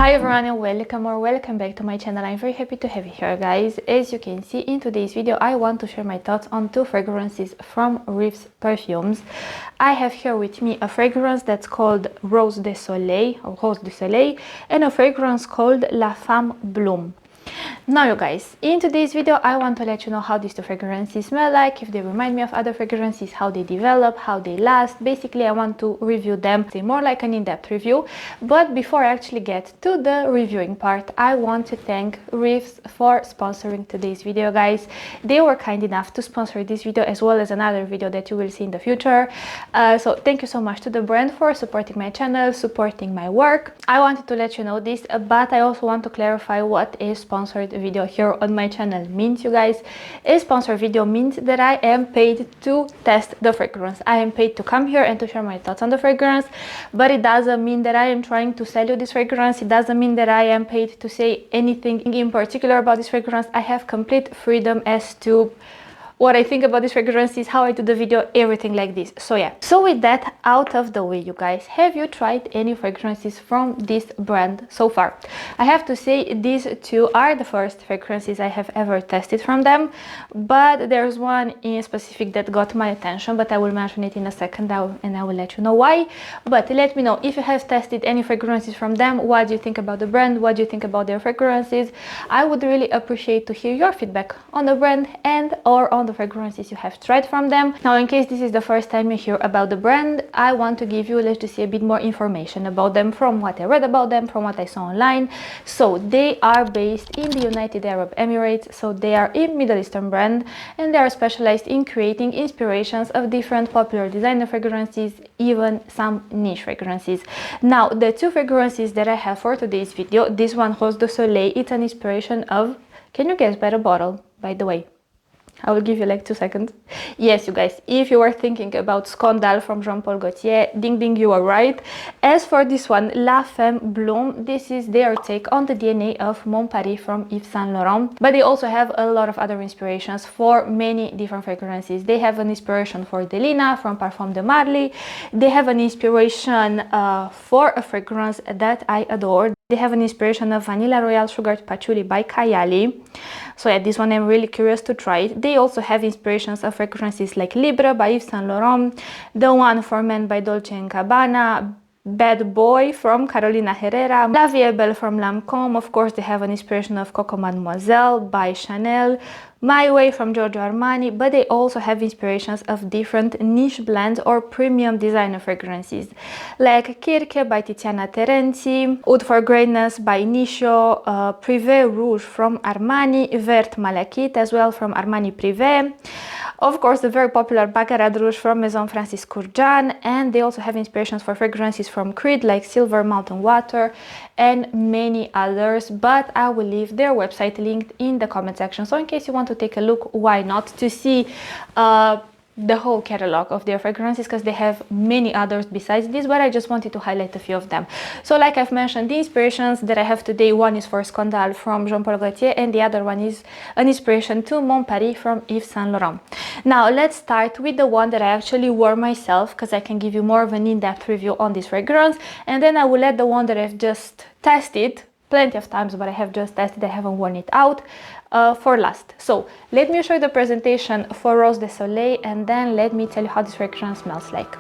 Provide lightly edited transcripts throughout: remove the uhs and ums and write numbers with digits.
Hi everyone and welcome back to my channel. I'm very happy to have you here, guys. As you can see in today's video, I want to share my thoughts on two fragrances from RiiFFS Parfums. I have here with me a fragrance that's called Rose de Soleil or Rose du Soleil and a fragrance called La Femme Bloom. Now you guys, in today's video I want to let you know how these two fragrances smell like, if they remind me of other fragrances, how they develop, how they last. Basically I want to review them, say more like an in-depth review. But before I actually get to the reviewing part, I want to thank RiiFFS for sponsoring today's video, guys. They were kind enough to sponsor this video as well as another video that you will see in the future. So thank you so much to the brand for supporting my channel, supporting my work. I wanted to let you know this, but I also want to clarify what is sponsored video here on my channel means, you guys. A sponsored video means that I am paid to test the fragrance. I am paid to come here and to share my thoughts on the fragrance, but it doesn't mean that I am trying to sell you this fragrance. It doesn't mean that I am paid to say anything in particular about this fragrance. I have complete freedom as to what I think about this fragrance, is how I do the video, everything like this. So yeah, so with that out of the way, you guys, have you tried any fragrances from this brand so far? I have to say these two are the first fragrances I have ever tested from them, but there's one in specific that got my attention, but I will mention it in a second and I will let you know why. But let me know if you have tested any fragrances from them. What do you think about the brand? What do you think about their fragrances? I would really appreciate to hear your feedback on the brand and or on the fragrances you have tried from them. Now, in case this is the first time you hear about the brand, I want to give you, let's just say, a bit more information about them from what I read about them, from what I saw online. So they are based in the United Arab Emirates, so they are a Middle Eastern brand and they are specialized in creating inspirations of different popular designer fragrances, even some niche fragrances. Now, the two fragrances that I have for today's video, this one, Rose du Soleil, it's an inspiration of, can you guess by the bottle, by the way? I will give you like 2 seconds. Yes, you guys, if you were thinking about Scandal from Jean-Paul Gaultier, ding ding, you are right. As for this one, La Femme Bloom, this is their take on the DNA of Mon Paris from Yves Saint Laurent. But they also have a lot of other inspirations for many different fragrances. They have an inspiration for Delina from Parfum de Marly. They have an inspiration for a fragrance that I adore. They have an inspiration of Vanilla Royal Sugared Patchouli by Kayali. So yeah, this one I'm really curious to try it. They also have inspirations of fragrances like Libre by Yves Saint Laurent, The One for Men by Dolce & Gabbana, Bad Boy from Carolina Herrera, La Vie est Belle from Lancôme. Of course, they have an inspiration of Coco Mademoiselle by Chanel, My Way from Giorgio Armani, but they also have inspirations of different niche blends or premium designer fragrances like Kirche by Tiziana Terenzi, Oud for Greatness by Nisho, Privé Rouge from Armani, Vert Malachite as well from Armani Privé. Of course, the very popular Baccarat Rouge from Maison Francis Kurkdjian, and they also have inspirations for fragrances from Creed like Silver Mountain Water and many others, but I will leave their website linked in the comment section. So in case you want to take a look, why not, to see the whole catalog of their fragrances, because they have many others besides this, but I just wanted to highlight a few of them. So like I've mentioned, the inspirations that I have today, one is for Scandal from Jean-Paul Gaultier and the other one is an inspiration to Mon Paris from Yves Saint Laurent. Now let's start with the one that I actually wore myself, because I can give you more of an in-depth review on this fragrance, and then I will let the one that I've just tested plenty of times, but I have just tested, I haven't worn it out, for last. So let me show you the presentation for Rose de Soleil and then let me tell you how this fragrance smells like.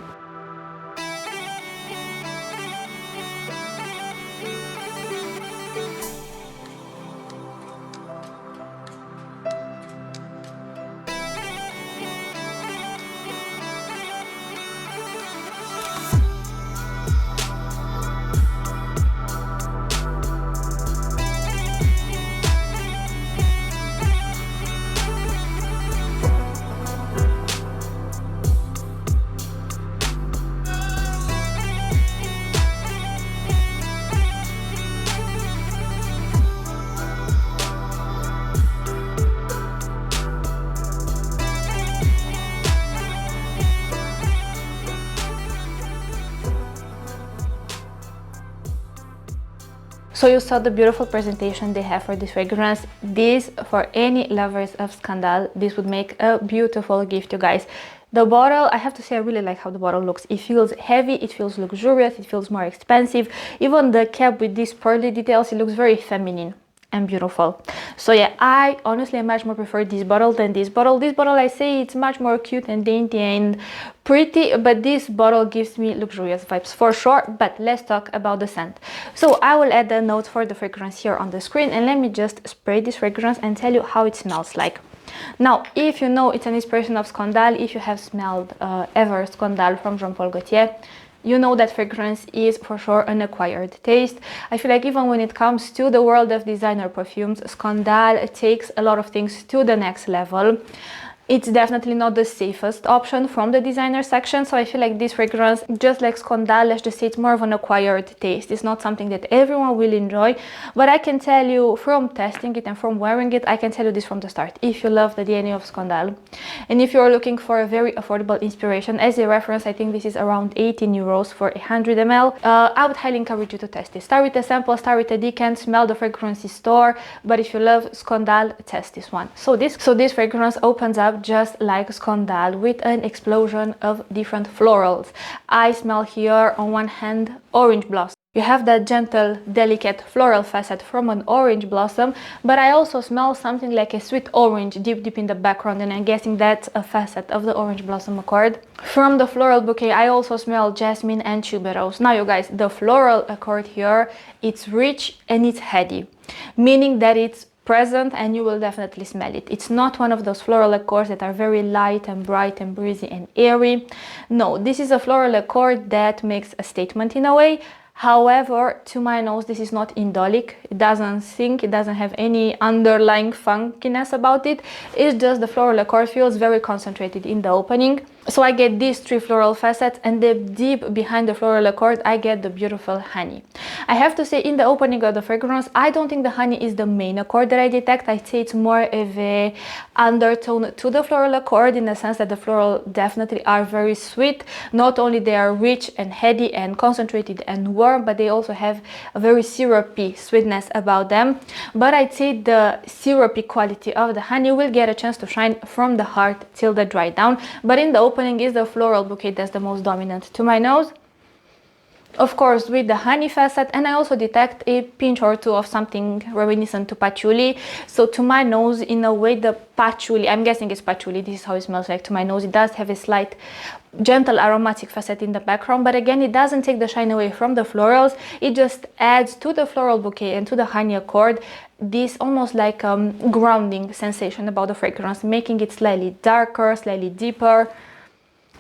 So you saw the beautiful presentation they have for this fragrance. This, for any lovers of Scandal, this would make a beautiful gift, you guys. The bottle, I have to say, I really like how the bottle looks. It feels heavy, it feels luxurious, it feels more expensive. Even the cap with these pearly details, it looks very feminine and beautiful. So yeah, I honestly much more prefer this bottle than this bottle. This bottle, I say it's much more cute and dainty and pretty, but this bottle gives me luxurious vibes for sure. But let's talk about the scent. So I will add the note for the fragrance here on the screen, and let me just spray this fragrance and tell you how it smells like. Now, if you know it's an inspiration of Scandal, if you have smelled ever Scandal from Jean Paul Gaultier, you know that fragrance is for sure an acquired taste. I feel like even when it comes to the world of designer perfumes, Scandal takes a lot of things to the next level. It's definitely not the safest option from the designer section, so I feel like this fragrance, just like Scandal, let's just say it's more of an acquired taste. It's not something that everyone will enjoy, but I can tell you from testing it and from wearing it, I can tell you this from the start. If you love the DNA of Scandal, and if you're looking for a very affordable inspiration, as a reference, I think this is around 18 euros for 100 ml. I would highly encourage you to test it. Start with a sample, start with a decant, smell the fragrance in store, but if you love Scandal, test this one. So this fragrance opens up just like Scandal with an explosion of different florals. I smell here on one hand orange blossom. You have that gentle, delicate floral facet from an orange blossom, but I also smell something like a sweet orange deep in the background, and I'm guessing that's a facet of the orange blossom accord. From the floral bouquet, I also smell jasmine and tuberose. Now you guys, the floral accord here, it's rich and it's heady, meaning that it's present and you will definitely smell it. It's not one of those floral accords that are very light and bright and breezy and airy. No, this is a floral accord that makes a statement in a way. However, to my nose, this is not indolic. It doesn't sink, it doesn't have any underlying funkiness about it. It's just the floral accord feels very concentrated in the opening. So I get these three floral facets, and deep behind the floral accord, I get the beautiful honey. I have to say, in the opening of the fragrance, I don't think the honey is the main accord that I detect. I'd say it's more of a undertone to the floral accord, in the sense that the floral definitely are very sweet. Not only they are rich and heady and concentrated and warm, but they also have a very syrupy sweetness about them. But I'd say the syrupy quality of the honey will get a chance to shine from the heart till the dry down. But in the opening is the floral bouquet that's the most dominant to my nose, of course with the honey facet, and I also detect a pinch or two of something reminiscent to patchouli. So to my nose, in a way, the patchouli, I'm guessing it's patchouli, this is how it smells like to my nose. It does have a slight gentle aromatic facet in the background, but again, it doesn't take the shine away from the florals. It just adds to the floral bouquet and to the honey accord this almost like grounding sensation about the fragrance, making it slightly darker, slightly deeper.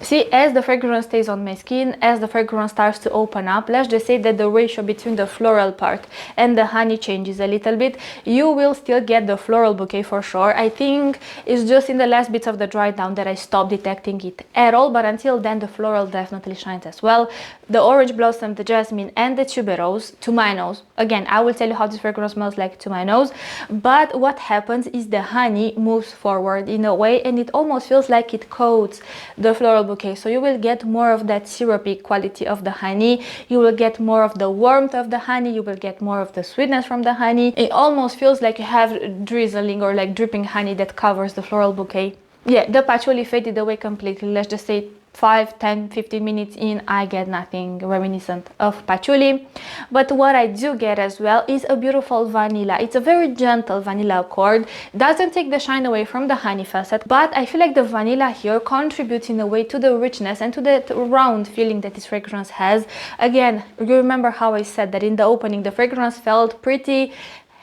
See, as the fragrance stays on my skin, as the fragrance starts to open up, let's just say that the ratio between the floral part and the honey changes a little bit. You will still get the floral bouquet for sure. I think it's just in the last bits of the dry down that I stopped detecting it at all, but until then the floral definitely shines as well. The orange blossom, the jasmine and the tuberose to my nose. Again, I will tell you how this fragrance smells like to my nose, but what happens is the honey moves forward in a way, and it almost feels like it coats the floral bouquet. So you will get more of that syrupy quality of the honey, you will get more of the warmth of the honey, you will get more of the sweetness from the honey. It almost feels like you have drizzling or like dripping honey that covers the floral bouquet. Yeah, the patchouli faded away completely. Let's just say 5, 10, 15 minutes in, I get nothing reminiscent of patchouli. But what I do get as well is a beautiful vanilla. It's a very gentle vanilla accord. Doesn't take the shine away from the honey facet, but I feel like the vanilla here contributes in a way to the richness and to that round feeling that this fragrance has. Again, you remember how I said that in the opening the fragrance felt pretty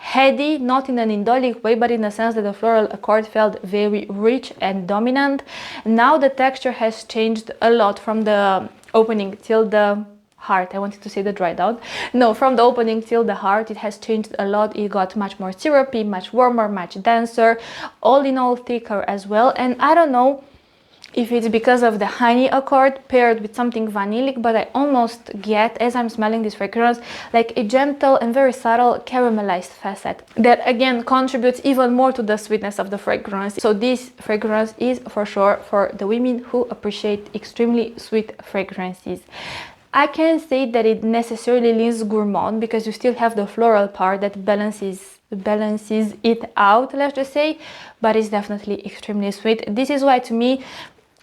heady, not in an indolic way, but in the sense that the floral accord felt very rich and dominant. Now the texture has changed a lot from the opening till the heart. I wanted to say the dry down. No, from the opening till the heart, it has changed a lot. It got much more syrupy, much warmer, much denser, all in all thicker as well. And I don't know if it's because of the honey accord paired with something vanillic, but I almost get, as I'm smelling this fragrance, like a gentle and very subtle caramelized facet that again contributes even more to the sweetness of the fragrance. So this fragrance is for sure for the women who appreciate extremely sweet fragrances. I can't say that it necessarily leans gourmand, because you still have the floral part that balances it out, let's just say, but it's definitely extremely sweet. This is why to me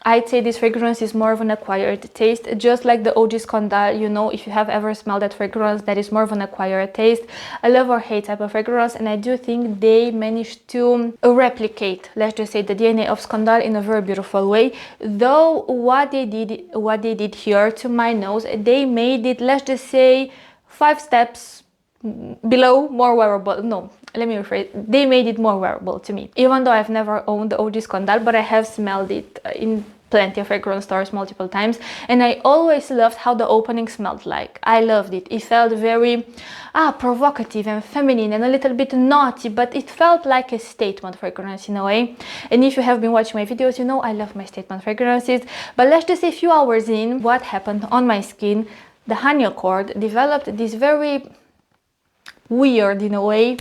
I'd say this fragrance is more of an acquired taste, just like the OG Scandal. You know, if you have ever smelled that fragrance, that is more of an acquired taste, a love or hate type of fragrance. And I do think they managed to replicate, let's just say, the DNA of Scandal in a very beautiful way. Though what they did here, to my nose, they made it, let's just say, 5 steps below more wearable. No, let me rephrase, they made it more wearable to me, even though I've never owned the OG Scandal, but I have smelled it in plenty of fragrance stores multiple times, and I always loved how the opening smelled like. I loved it. It felt very provocative and feminine and a little bit naughty, but it felt like a statement fragrance in a way. And if you have been watching my videos, you know I love my statement fragrances. But let's just say a few hours in, what happened on my skin, the honey accord developed this very weird, in a way,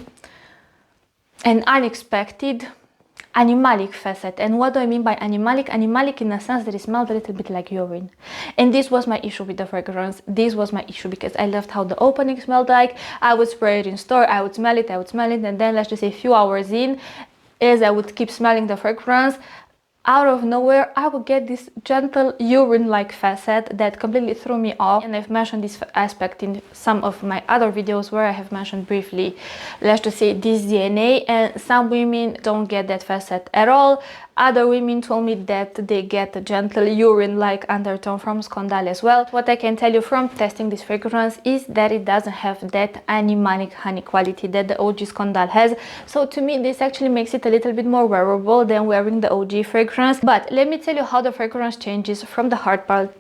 and unexpected animalic facet. And what do I mean by animalic? Animalic in the sense that it smelled a little bit like urine. And this was my issue with the fragrance. This was my issue because I loved how the opening smelled like. I would spray it in store, I would smell it, and then let's just say a few hours in, as I would keep smelling the fragrance, out of nowhere I would get this gentle urine-like facet that completely threw me off. And I've mentioned this aspect in some of my other videos where I have mentioned briefly, let's just say, this DNA, and some women don't get that facet at all. Other women told me that they get a gentle urine-like undertone from Scandal as well. What I can tell you from testing this fragrance is that it doesn't have that animalic honey quality that the OG Scandal has. So to me, this actually makes it a little bit more wearable than wearing the OG fragrance. But let me tell you how the fragrance changes from the hard part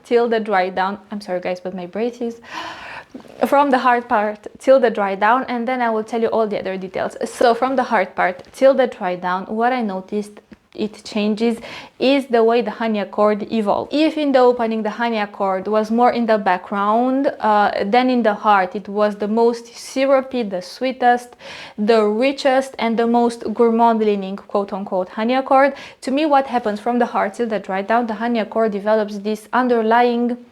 till the dry down. I'm sorry guys, but my braces. From the hard part till the dry down, and then I will tell you all the other details. So from the hard part till the dry down, what I noticed it changes is the way the honey accord evolved. If in the opening the honey accord was more in the background, then in the heart it was the most syrupy, the sweetest, the richest, and the most gourmand leaning, quote unquote, honey accord. To me, what happens from the heart till the dry down, the honey accord develops this underlying,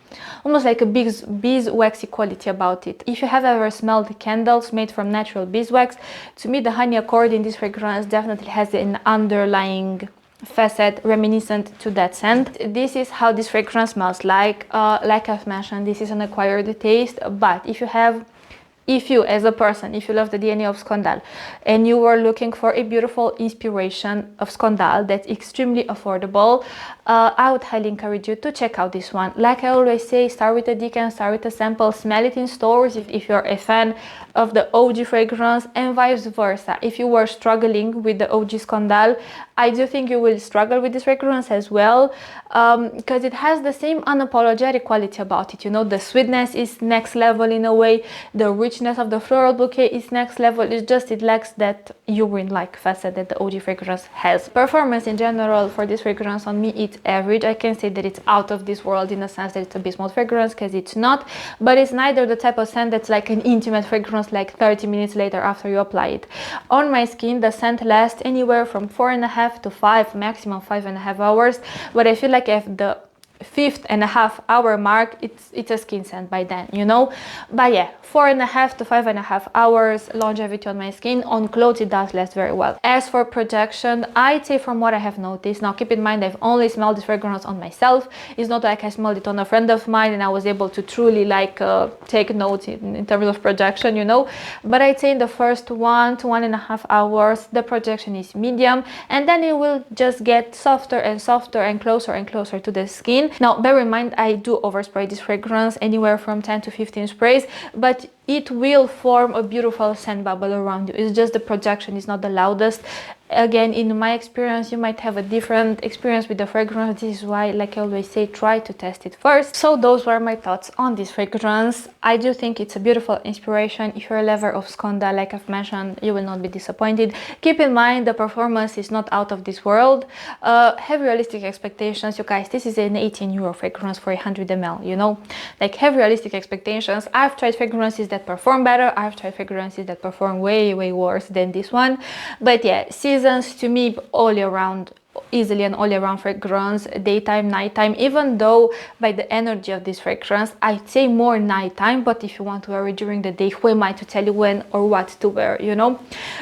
almost like a beeswaxy quality about it. If you have ever smelled candles made from natural beeswax, to me the honey accord in this fragrance definitely has an underlying facet reminiscent to that scent. This is how this fragrance smells like. Like I've mentioned, this is an acquired taste, but if you as a person, if you love the DNA of Scandal and you were looking for a beautiful inspiration of Scandal that's extremely affordable, I would highly encourage you to check out this one. Like I always say, start with a decant, start with a sample, smell it in stores if you're a fan of the OG fragrance, and vice versa. If you were struggling with the OG Scandal, I do think you will struggle with this fragrance as well, because it has the same unapologetic quality about it. You know, the sweetness is next level in a way, the richness of the floral bouquet is next level. It's just, it lacks that urine-like facet that the OG fragrance has. Performance in general for this fragrance on me, it's average. I can say that it's out of this world in the sense that it's a Bismuth fragrance, because it's not, but it's neither the type of scent that's like an intimate fragrance like 30 minutes later after you apply it. On my skin, the scent lasts anywhere from 4.5 to 5, maximum 5.5 hours, but I feel like if the 5.5 hour mark, it's a skin scent by then, you know. But yeah, 4.5 to 5.5 hours longevity on my skin. On clothes it does last very well. As for projection, I'd say from what I have noticed, now keep in mind I've only smelled this fragrance on myself. It's not like I smelled it on a friend of mine and I was able to truly like take notes in terms of projection, you know. But I'd say in the first 1 to 1.5 hours the projection is medium, and then it will just get softer and softer and closer to the skin. Now bear in mind I do overspray this fragrance, anywhere from 10 to 15 sprays, but it will form a beautiful scent bubble around you. It's just the projection is not the loudest. Again, in my experience, you might have a different experience with the fragrance. This is why, like I always say, try to test it first. So those were my thoughts on this fragrance. I do think it's a beautiful inspiration. If you're a lover of Scandal, like I've mentioned, you will not be disappointed. Keep in mind the performance is not out of this world. Have realistic expectations, you guys. This is an 18 euro fragrance for 100 ml, you know, like have realistic expectations. I've tried fragrances that perform better. I've tried fragrances that perform way worse than this one. But yeah, seasons to me all year round easily an all-around fragrance, daytime, nighttime, even though by the energy of this fragrance I'd say more nighttime, but if you want to wear it during the day, who am I to tell you when or what to wear, you know?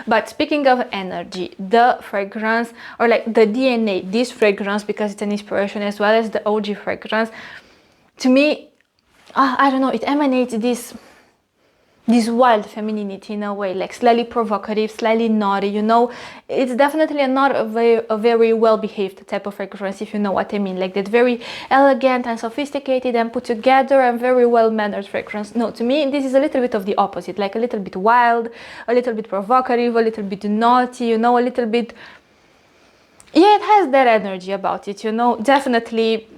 But speaking of energy, the fragrance, or like the DNA, this fragrance, because it's an inspiration as well as the OG fragrance, to me, I don't know, it emanates this wild femininity in a way, like slightly provocative, slightly naughty, you know. It's definitely not a very well-behaved type of fragrance, if you know what I mean, like that very elegant and sophisticated and put together and very well-mannered fragrance. No, to me this is a little bit of the opposite, like a little bit wild, a little bit provocative, a little bit naughty, you know, a little bit, yeah, it has that energy about it, you know, definitely.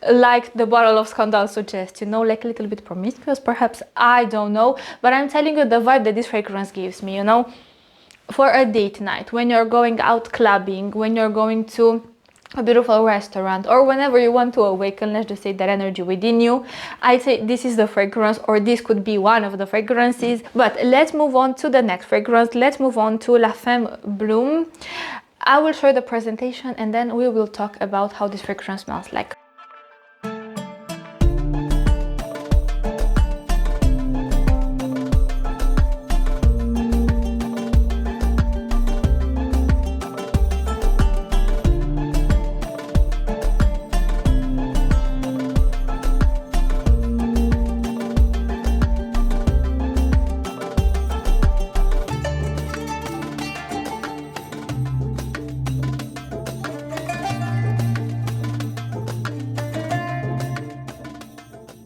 Like the bottle of Scandal suggests, you know, like a little bit promiscuous perhaps, I don't know, but I'm telling you the vibe that this fragrance gives me, you know, for a date night, when you're going out clubbing, when you're going to a beautiful restaurant, or whenever you want to awaken, let's just say, that energy within you. I'd say this is the fragrance, or this could be one of the fragrances. But let's move on to the next fragrance. Let's move on to La Femme Bloom. I will show the presentation and then we will talk about how this fragrance smells like.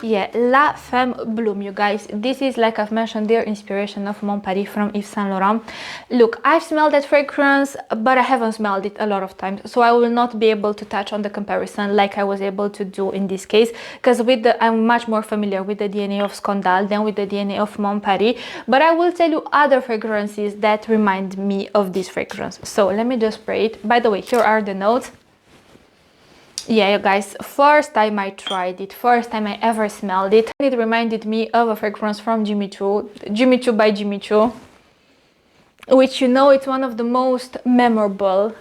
Yeah, La Femme Bloom, you guys. This is, like I've mentioned, their inspiration of Mon Paris from Yves Saint Laurent. Look, I've smelled that fragrance, but I haven't smelled it a lot of times, so I will not be able to touch on the comparison like I was able to do in this case, because I'm much more familiar with the DNA of Scandal than with the DNA of Mon Paris. But I will tell you other fragrances that remind me of this fragrance. So let me just spray it. By the way, here are the notes. Yeah, you guys, first time I tried it, first time I ever smelled it, it reminded me of a fragrance from Jimmy Choo by Jimmy Choo, which, you know, it's one of the most memorable,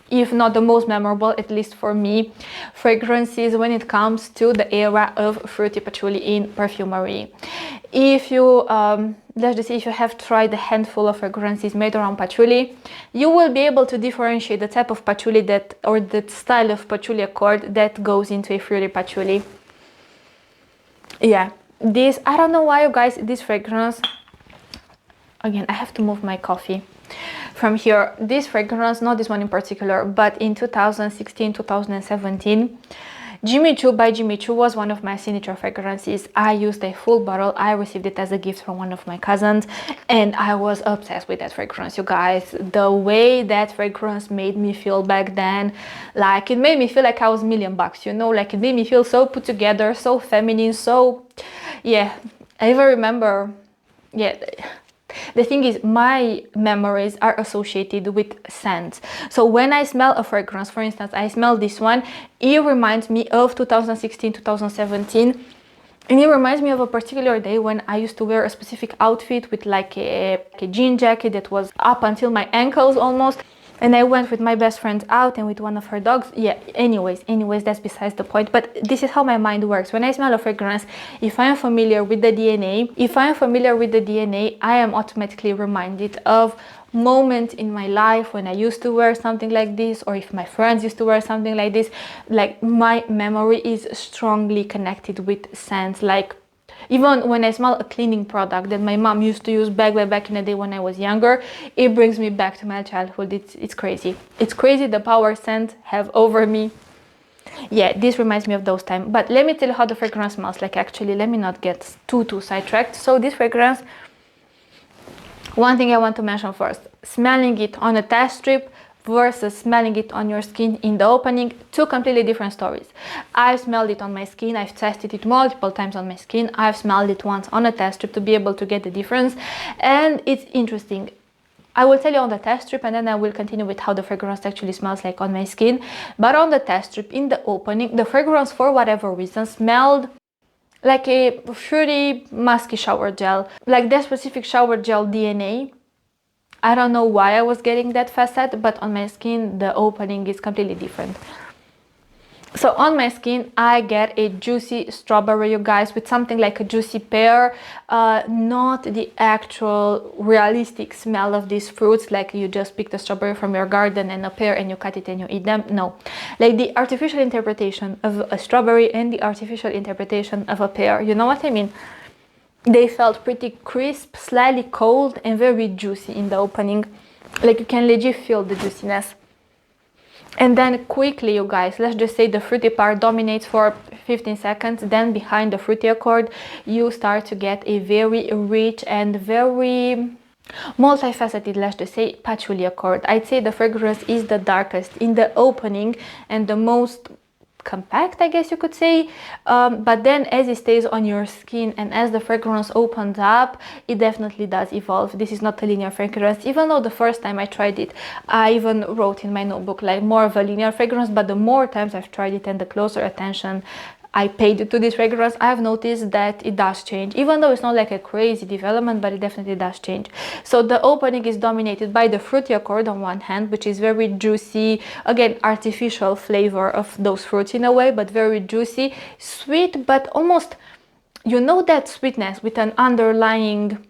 if not the most memorable, at least for me, fragrances when it comes to the era of fruity patchouli in perfumery. If you let's just say, if you have tried a handful of fragrances made around patchouli, you will be able to differentiate the type of patchouli that, or the style of patchouli accord that goes into a fruity patchouli. Yeah, this, I don't know why, you guys, this fragrance, again, I have to move my coffee from here. This fragrance, not this one in particular, but in 2016, 2017, Jimmy Choo by Jimmy Choo was one of my signature fragrances. I used a full bottle. I received it as a gift from one of my cousins, and I was obsessed with that fragrance, you guys. The way that fragrance made me feel back then, like, it made me feel like I was $1,000,000, you know, like, it made me feel so put together, so feminine, so, yeah. I even remember, yeah, the thing is, my memories are associated with scents. So when I smell a fragrance, for instance, I smell this one, it reminds me of 2016, 2017. And it reminds me of a particular day when I used to wear a specific outfit with like a jean jacket that was up until my ankles almost. And I went with my best friend out and with one of her dogs. Yeah, anyways, that's besides the point. But this is how my mind works. When I smell a fragrance, if I am familiar with the DNA, I am automatically reminded of moment in my life when I used to wear something like this, or if my friends used to wear something like this. Like, my memory is strongly connected with scents. Like, even when I smell a cleaning product that my mom used to use back in the day when I was younger, it brings me back to my childhood. It's crazy. It's crazy the power scents have over me. Yeah, this reminds me of those times. But let me tell you how the fragrance smells like, actually. Let me not get too sidetracked. So this fragrance, one thing I want to mention first, smelling it on a test strip versus smelling it on your skin in the opening, two completely different stories. I've smelled it on my skin, I've tested it multiple times on my skin, I've smelled it once on a test strip to be able to get the difference, and it's interesting. I will tell you on the test strip, and then I will continue with how the fragrance actually smells like on my skin. But on the test strip, in the opening, the fragrance, for whatever reason, smelled like a fruity, musky shower gel, like that specific shower gel DNA I don't know why I was getting that facet, but on my skin the opening is completely different. So on my skin I get a juicy strawberry, you guys, with something like a juicy pear, not the actual realistic smell of these fruits, like you just picked a strawberry from your garden and a pear and you cut it and you eat them. No, like the artificial interpretation of a strawberry and the artificial interpretation of a pear, you know what I mean? They felt pretty crisp, slightly cold, and very juicy in the opening. Like you can legit feel the juiciness. And then quickly, you guys, let's just say the fruity part dominates for 15 seconds. Then behind the fruity accord, you start to get a very rich and very multifaceted, let's just say, patchouli accord. I'd say the fragrance is the darkest in the opening and the most compact, I guess you could say, but then as it stays on your skin and as the fragrance opens up, it definitely does evolve. This is not a linear fragrance, even though the first time I tried it, I even wrote in my notebook like more of a linear fragrance, but the more times I've tried it and the closer attention I paid to this fragrance, I've noticed that it does change, even though it's not like a crazy development, but it definitely does change. So the opening is dominated by the fruity accord on one hand, which is very juicy, again, artificial flavor of those fruits in a way, but very juicy, sweet, but almost, you know, that sweetness with an underlying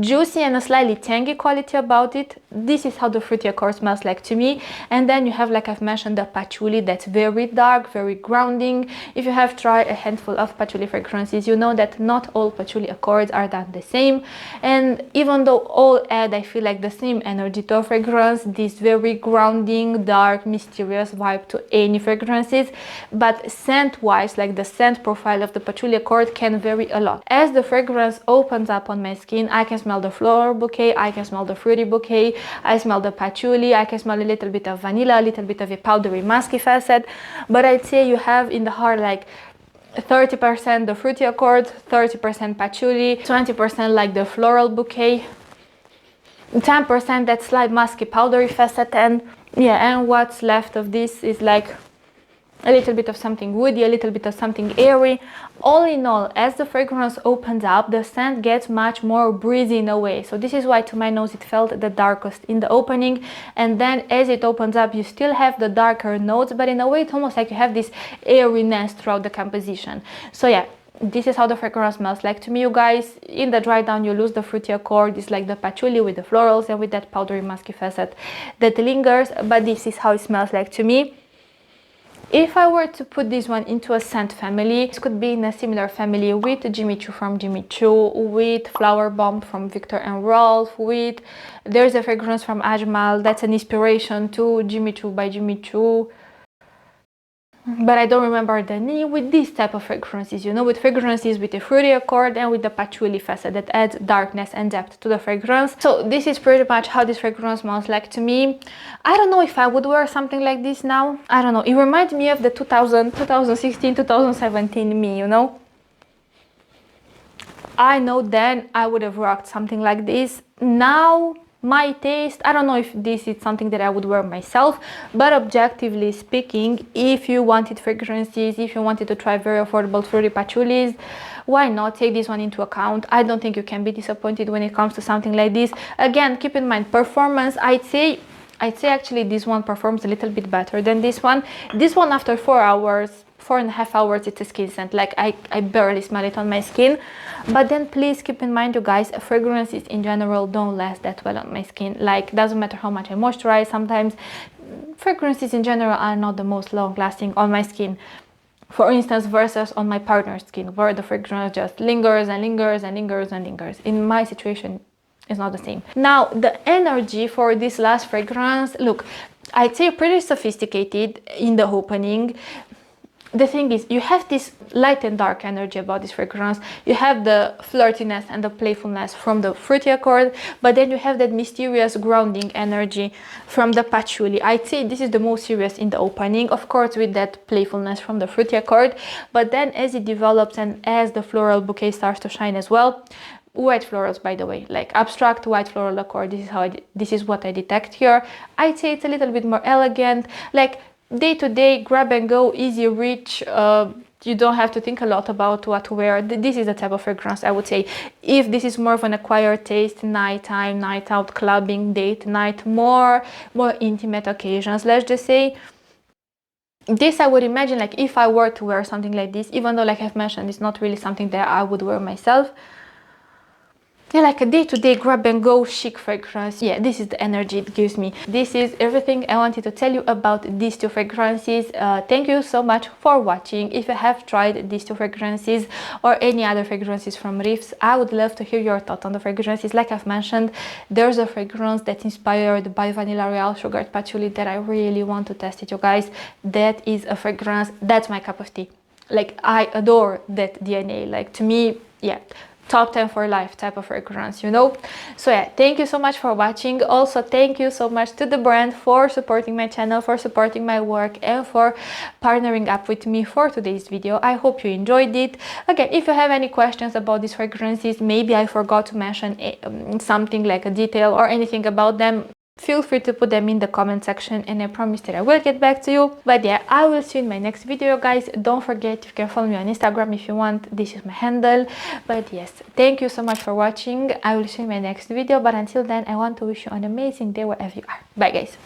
juicy and a slightly tangy quality about it. This is how the fruity accord smells like to me. And then you have, like I've mentioned, the patchouli that's very dark, very grounding. If you have tried a handful of patchouli fragrances, you know that not all patchouli accords are done the same. And even though all add, I feel like, the same energy to a fragrance, this very grounding, dark, mysterious vibe to any fragrances, but scent wise, like the scent profile of the patchouli accord can vary a lot. As the fragrance opens up on my skin, I can smell the floral bouquet, I can smell the fruity bouquet, I smell the patchouli, I can smell a little bit of vanilla, a little bit of a powdery musky facet, but I'd say you have in the heart like 30% the fruity accord, 30% patchouli, 20% like the floral bouquet, 10% that slight musky powdery facet, and yeah, and what's left of this is like a little bit of something woody, a little bit of something airy. All in all, as the fragrance opens up, the scent gets much more breezy in a way. So this is why to my nose it felt the darkest in the opening, and then as it opens up you still have the darker notes, but in a way it's almost like you have this airiness throughout the composition. So yeah, this is how the fragrance smells like to me, you guys. In the dry down you lose the fruity accord, it's like the patchouli with the florals and with that powdery musky facet that lingers, but this is how it smells like to me. If I were to put this one into a scent family, this could be in a similar family with Jimmy Choo from Jimmy Choo, with Flower Bomb from Viktor and Rolf, with, there's a fragrance from Ajmal that's an inspiration to Jimmy Choo by Jimmy Choo, but I don't remember the name, with this type of fragrances, you know, with fragrances with a fruity accord and with the patchouli facet that adds darkness and depth to the fragrance. So this is pretty much how this fragrance smells like to me. I don't know if I would wear something like this now. I don't know, it reminds me of the 2016, 2017 me, you know. I know then I would have rocked something like this. Now, my taste, I don't know if this is something that I would wear myself, but objectively speaking, if you wanted fragrances, if you wanted to try very affordable fruity patchoulis, why not take this one into account? I don't think you can be disappointed when it comes to something like this. Again, keep in mind performance. I'd say actually this one performs a little bit better than this one. This one after 4.5 hours, it's a skin scent. Like I barely smell it on my skin. But then please keep in mind, you guys, fragrances in general don't last that well on my skin. Like, doesn't matter how much I moisturize, sometimes fragrances in general are not the most long lasting on my skin. For instance, versus on my partner's skin, where the fragrance just lingers and lingers and lingers and lingers. In my situation, it's not the same. Now, the energy for this last fragrance, look, I'd say pretty sophisticated in the opening. The thing is, you have this light and dark energy about this fragrance. You have the flirtiness and the playfulness from the fruity accord, but then you have that mysterious grounding energy from the patchouli. I'd say this is the most serious in the opening, of course with that playfulness from the fruity accord, but then as it develops and as the floral bouquet starts to shine as well, white florals, by the way, like abstract white floral accord, this is what I detect here. I'd say it's a little bit more elegant, like day-to-day grab and go, easy reach, you don't have to think a lot about what to wear. This is the type of fragrance I would say. If this is more of an acquired taste, nighttime, night out, clubbing, date night, more intimate occasions, let's just say, this I would imagine, like if I were to wear something like this, even though like I've mentioned, it's not really something that I would wear myself. Yeah, like a day-to-day grab-and-go chic fragrance. Yeah, this is the energy it gives me. This is everything I wanted to tell you about these two fragrances. Thank you so much for watching. If you have tried these two fragrances or any other fragrances from RiiFFS, I would love to hear your thoughts on the fragrances. Like I've mentioned, there's a fragrance that's inspired by Vanilla Royale Sugared Patchouli that I really want to test it, you guys. That is a fragrance, that's my cup of tea. Like, I adore that DNA. Like, to me, yeah, top 10 for life type of fragrance, you know. So yeah, thank you so much for watching. Also, thank you so much to the brand for supporting my channel, for supporting my work, and for partnering up with me for today's video. I hope you enjoyed it. Again, if you have any questions about these fragrances, maybe I forgot to mention something like a detail or anything about them, feel free to put them in the comment section and I promise that I will get back to you. But yeah, I will see you in my next video, guys. Don't forget, you can follow me on Instagram if you want. This is my handle. But yes, thank you so much for watching. I will see you in my next video. But until then, I want to wish you an amazing day wherever you are. Bye, guys.